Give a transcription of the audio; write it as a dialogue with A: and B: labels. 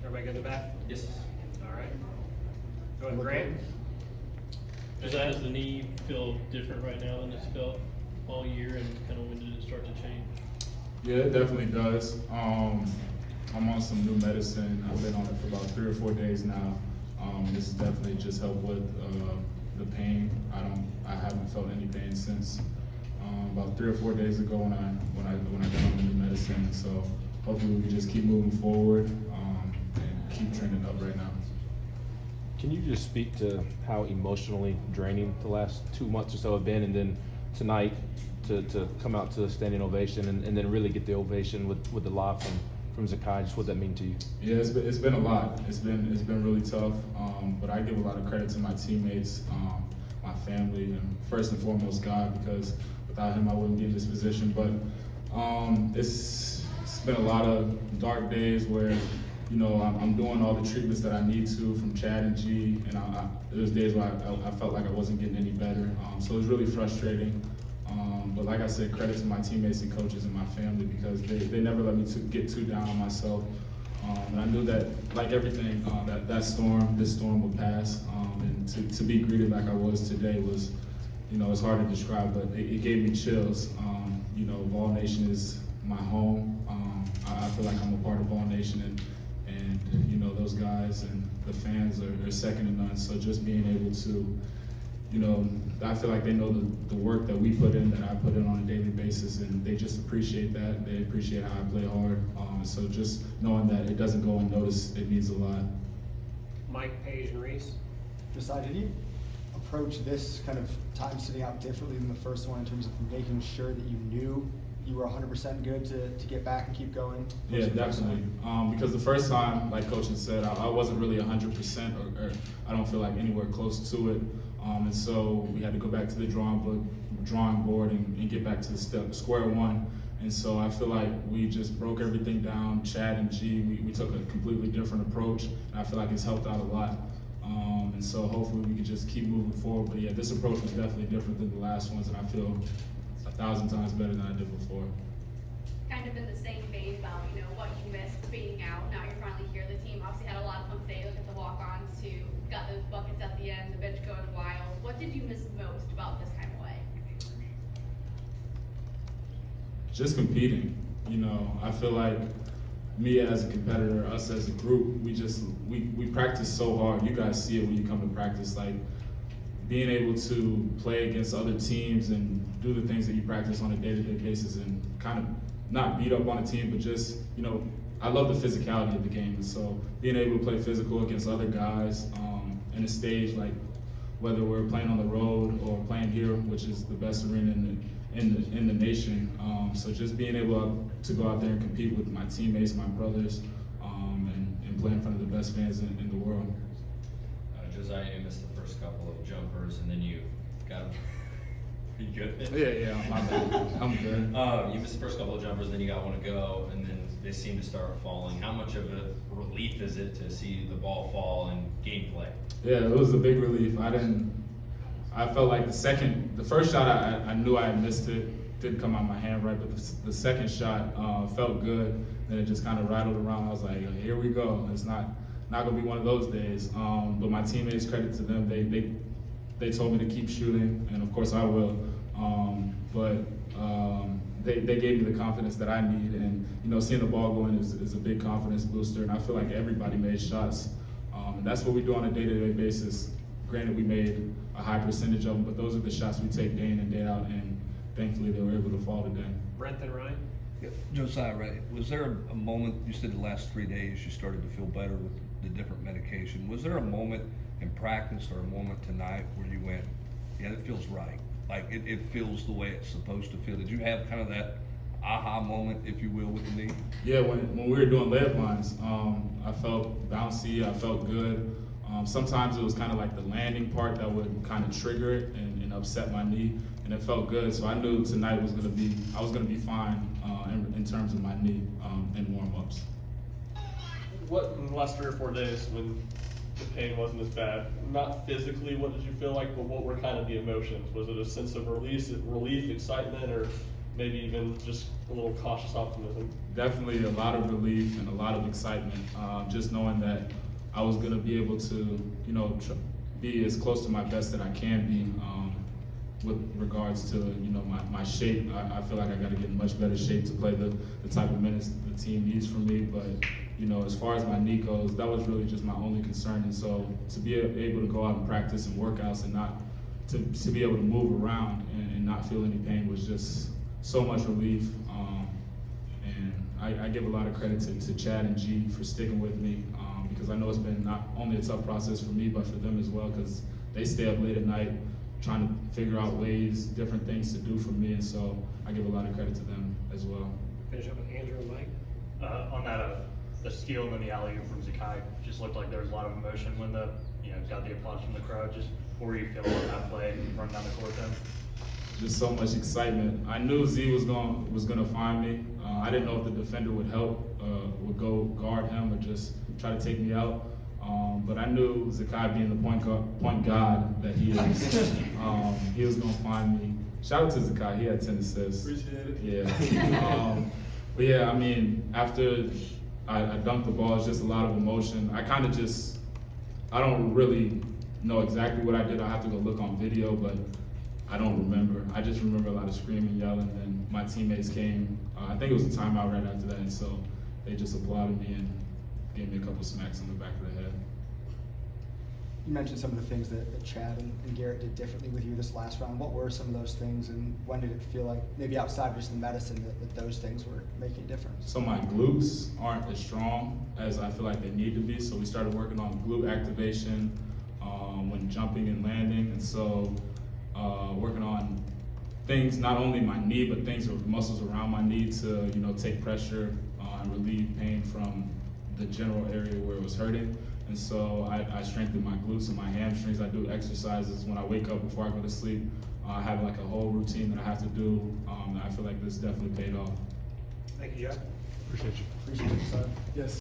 A: Everybody good in the back?
B: Yes.
A: All right. Go ahead, Grant.
C: Does the knee feel different right now than it's felt all year, and kind of when did it start to change?
D: Yeah, it definitely does. I'm on some new medicine. I've been on it for about 3 or 4 days now. This has definitely just helped with the pain. I haven't felt any pain since about 3 or 4 days ago when I got on the new medicine. So hopefully we can just keep moving forward and keep trending up right now.
E: Can you just speak to how emotionally draining the last 2 months or so have been, and then tonight to come out to a standing ovation and then really get the ovation with the lob from Zakai? Just what that mean to you?
D: Yeah, it's been a lot. It's been really tough, but I give a lot of credit to my teammates, my family, and first and foremost God, because without him I wouldn't be in this position. But it's been a lot of dark days where, you know, I'm doing all the treatments that I need to from Chad and G, and there's days where I felt like I wasn't getting any better. So it was really frustrating. But like I said, credit to my teammates and coaches and my family, because they never let me get too down on myself. And I knew that, like everything, this storm would pass. And to be greeted like I was today was, you know, it's hard to describe, but it gave me chills. You know, Vol Nation is my home. I feel like I'm a part of Vol Nation, and you know, those guys and the fans are second to none. So just being able to, you know, I feel like they know the work that we put in, that I put in on a daily basis, and they just appreciate that. They appreciate how I play hard. So just knowing that it doesn't go unnoticed, it means a lot.
A: Mike, Page, and Reese.
F: Josiah, did you approach this kind of time sitting out differently than the first one in terms of making sure that you knew you were 100% good to get back and keep going?
D: Yeah, definitely. Because the first time, like Coach had said, I wasn't really 100%, or I don't feel like anywhere close to it. And so we had to go back to the drawing board and get back to square one. And so I feel like we just broke everything down. Chad and G, we took a completely different approach, and I feel like it's helped out a lot. And so hopefully we can just keep moving forward. But yeah, this approach was definitely different than the last ones, and I feel 1,000 times better than I did before.
G: Kind of in the same vein about, you know, what you missed being out. Now you're finally here. The team obviously had a lot of fun today. Look at the walk-ons too. Got those buckets at the end, the bench going wild. What did you miss most about this time away?
D: Just competing. You know, I feel like me as a competitor, us as a group, we practice so hard. You guys see it when you come to practice, like being able to play against other teams and do the things that you practice on a day-to-day basis, and kind of not beat up on a team, but just, you know, I love the physicality of the game. And so being able to play physical against other guys in a stage, like whether we're playing on the road or playing here, which is the best arena in the nation. So just being able to go out there and compete with my teammates, my brothers, and play in front of the best fans in the world.
B: Josiah, you missed the first couple of jumpers, and then you got them. Are you good?
D: Yeah, my bad. I'm good.
B: You missed the first couple of jumpers, then you got one to go, and then they seem to start falling. How much of a relief is it to see the ball fall and gameplay?
D: Yeah, it was a big relief. I felt like the first shot, I knew I had missed it. Didn't come out my hand right, but the second shot felt good. Then it just kind of rattled around. I was like, here we go. It's not gonna be one of those days. But my teammates, credit to them, they told me to keep shooting, and of course I will. They gave me the confidence that I need, and you know, seeing the ball go in is a big confidence booster. And I feel like everybody made shots, and that's what we do on a day-to-day basis. Granted, we made a high percentage of them, but those are the shots we take day in and day out, and thankfully they were able to fall today.
A: Brent and Ryan.
H: Yeah, Josiah, right, was there a moment, you said the last 3 days you started to feel better with the different medication. Was there a moment in practice or a moment tonight where you went, yeah, it feels right? Like it feels the way it's supposed to feel? Did you have kind of that aha moment, if you will, with the knee?
D: Yeah, when we were doing layup lines, I felt bouncy, I felt good. Sometimes it was kind of like the landing part that would kind of trigger it and upset my knee, and it felt good. So I knew tonight I was gonna be fine in terms of my knee in warm-ups.
C: What, in the last 3 or 4 days when the pain wasn't as bad, not physically, what did you feel like, but what were kind of the emotions? Was it a sense of relief, excitement, or maybe even just a little cautious optimism.
D: Definitely a lot of relief and a lot of excitement, just knowing that I was gonna be able to, you know, be as close to my best that I can be. With regards to, you know, my shape, I feel like I gotta get in much better shape to play the type of minutes the team needs from me. But, you know, as far as my knee goes, that was really just my only concern. And so to be able to go out and practice and workouts and not, to be able to move around and not feel any pain was just so much relief. And I give a lot of credit to Chad and G for sticking with me, because I know it's been not only a tough process for me, but for them as well, because they stay up late at night trying to figure out ways, different things to do for me, and so I give a lot of credit to them as well.
A: Finish up with Andrew and Mike.
I: On that, the steal and then the alley-oop from Zakai, just looked like there was a lot of emotion when got the applause from the crowd. Just what were you feeling on that play, running down the court then?
D: Just so much excitement. I knew Z was gonna find me. I didn't know if the defender would would go guard him or just try to take me out. But I knew Zakai, being the point guard that he is, he was gonna find me. Shout out to Zakai, he had 10 assists.
C: Appreciate it.
D: Yeah. But yeah, I mean, after I dunked the ball, it's just a lot of emotion. I don't really know exactly what I did. I have to go look on video, but I don't remember. I just remember a lot of screaming, yelling, and my teammates came. I think it was a timeout right after that, and so they just applauded me and gave me a couple smacks on the back of the head.
F: You mentioned some of the things that Chad and Garrett did differently with you this last round. What were some of those things, and when did it feel like, maybe outside of just the medicine, that those things were making a difference?
D: So my glutes aren't as strong as I feel like they need to be, so we started working on glute activation when jumping and landing, and so working on things, not only my knee, but muscles around my knee to, you know, take pressure and relieve pain from the general area where it was hurting. And so I strengthened my glutes and my hamstrings. I do exercises when I wake up before I go to sleep. I have like a whole routine that I have to do. And I feel like this definitely paid off.
A: Thank you, Jeff.
E: Appreciate you.
F: Appreciate it, son.
C: Yes.